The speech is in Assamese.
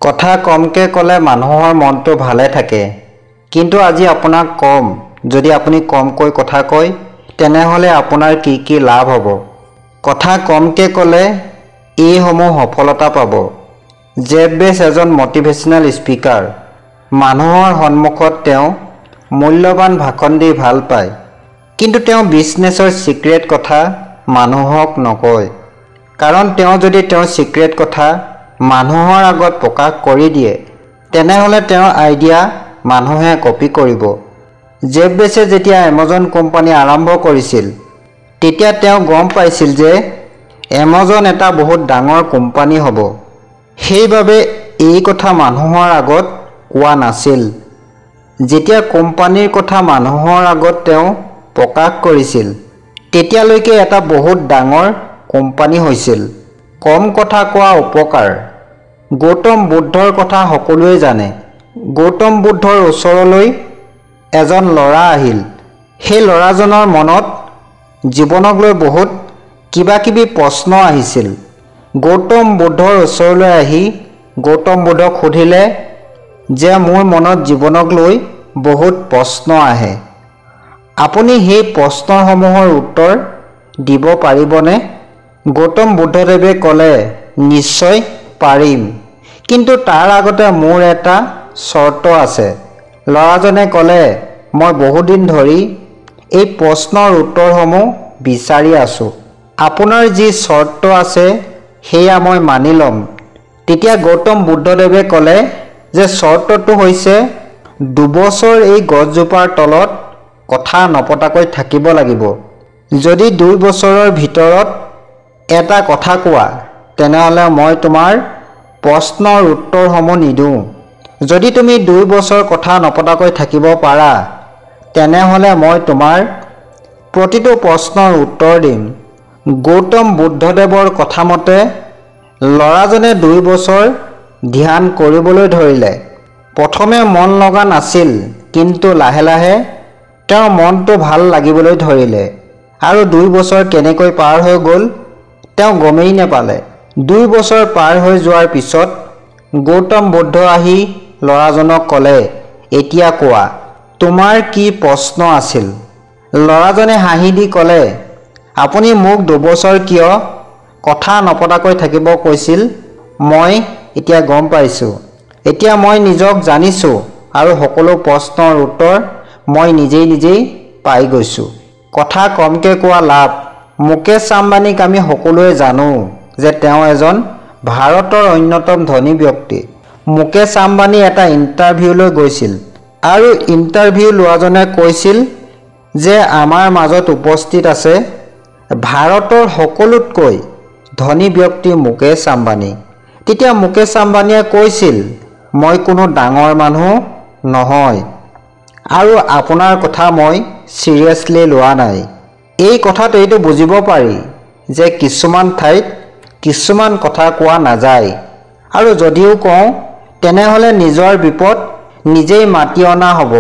কথা কমকে ক'লে মানুহৰ মনটো ভালে থাকে। কিন্তু আজি আপোনাক কম, যদি আপুনি কমকৈ কথা কয় তেনেহ'লে আপোনাৰ কি কি লাভ হ'ব। কথা কমকে ক'লে এইসমূহ সফলতা পাব। জেফ বেজ এজন মটিভেশ্যনেল স্পিকাৰ। মানুহৰ সন্মুখত তেওঁ মূল্যৱান ভাষণ দি ভাল পায়, কিন্তু তেওঁ বিজনেছৰ চিক্ৰেট কথা মানুহক নকয়। কাৰণ তেওঁ যদি তেওঁৰ চিক্ৰেট কথা মানুহৰ আগত প্ৰকাশ কৰি দিয়ে তেনেহ'লে তেওঁৰ আইডিয়া মানুহে কপি কৰিব। জেফ বেজে যেতিয়া এমাজন কোম্পানী আৰম্ভ কৰিছিল তেতিয়া তেওঁ গম পাইছিল যে এমাজন এটা বহুত ডাঙৰ কোম্পানী হ'ব। সেইবাবে এই কথা মানুহৰ আগত কোৱা নাছিল। যেতিয়া কোম্পানীৰ কথা মানুহৰ আগত তেওঁ প্ৰকাশ কৰিছিল তেতিয়ালৈকে এটা বহুত ডাঙৰ কোম্পানী হৈছিল। কম কথা কোৱা উপকাৰ। গৌতম বুদ্ধৰ কথা সকলোৱে জানে। গৌতম বুদ্ধৰ ওচৰলৈ এজন ল'ৰা আহিল। সেই ল'ৰাজনৰ মনত জীৱনক লৈ বহুত কিবা-কিবি প্ৰশ্ন আহিছিল। গৌতম বুদ্ধৰ ওচৰলৈ আহি গৌতম বুদ্ধক সুধিলে যে মোৰ মনত জীৱনক লৈ বহুত প্ৰশ্ন আহে। আপুনি সেই প্ৰশ্নসমূহৰ উত্তৰ দিব পাৰিবনে? গৌতম বুদ্ধদেৱে ক'লে, নিশ্চয় পাৰিম, কিন্তু তাৰ আগতে মোৰ এটা চৰ্ত আছে। ল'ৰাজনে ক'লে, মই বহুদিন ধৰি এই প্ৰশ্নৰ উত্তৰসমূহ বিচাৰি আছোঁ। আপোনাৰ যি চৰ্ত আছে সেয়া মই মানি ল'ম। তেতিয়া গৌতম বুদ্ধদেৱে ক'লে যে চৰ্তটো হৈছে 2 বছৰ এই গছজোপাৰ তলত কথা নপতাকৈ থাকিব লাগিব। যদি 2 বছৰৰ ভিতৰত এটা কথা কোৱা তেনেহ'লে মই তোমাৰ প্ৰশ্নৰ উত্তৰসমূহ নিদিওঁ। যদি তুমি 2 বছৰ কথা নপতাকৈ থাকিব পাৰা তেনেহ'লে মই তোমাৰ প্ৰতিটো প্ৰশ্নৰ উত্তৰ দিম। গৌতম বুদ্ধদেৱৰ কথামতে ল'ৰাজনে 2 বছৰ ধ্যান কৰিবলৈ ধৰিলে। প্ৰথমে মন লগা নাছিল, কিন্তু লাহে লাহে তেওঁৰ মনটো ভাল লাগিবলৈ ধৰিলে আৰু 2 বছৰ কেনেকৈ পাৰ হৈ গ'ল তেওঁ গমেই নাপালে। 2 বছৰ পাৰ হৈ যোৱাৰ পিছত গৌতম বুদ্ধ আহি ল'ৰাজনক ক'লে, এতিয়া কোৱা, তোমাৰ কি প্ৰশ্ন আছিল? ল'ৰাজনে হাঁহি দি ক'লে, আপুনি মোক 2 বছৰ কিয় কথা নপতাকৈ থাকিব কৈছিল? মই এতিয়া গম পাইছোঁ। এতিয়া মই নিজক জানিছোঁ আৰু সকলো প্ৰশ্নৰ উত্তৰ মই নিজেই পাই গৈছোঁ। কথা কমকৈ কোৱা লাভ। মুকেশ আম্বানীক আমি সকলোৱে জানো যে তেওঁ এজন ভাৰতৰ অন্যতম ধনী ব্যক্তি। মুকেশ আম্বানী এটা ইণ্টাৰভিউলৈ গৈছিল আৰু ইণ্টাৰভিউ লোৱাজনে কৈছিল যে আমাৰ মাজত উপস্থিত আছে ভাৰতৰ সকলোতকৈ ধনী ব্যক্তি মুকেশ আম্বানী। তেতিয়া মুকেশ আম্বানীয়ে কৈছিল, মই কোনো ডাঙৰ মানুহ নহয় আৰু আপোনাৰ কথা মই চিৰিয়াছলি লোৱা নাই। এই কথাত এইটো বুজিব পাৰি যে কিছুমান ঠাইত কিছুমান কথা কোৱা নাযায় আৰু যদিও কওঁ তেনেহ'লে নিজৰ বিপদ নিজেই মাতি অনা হ'ব।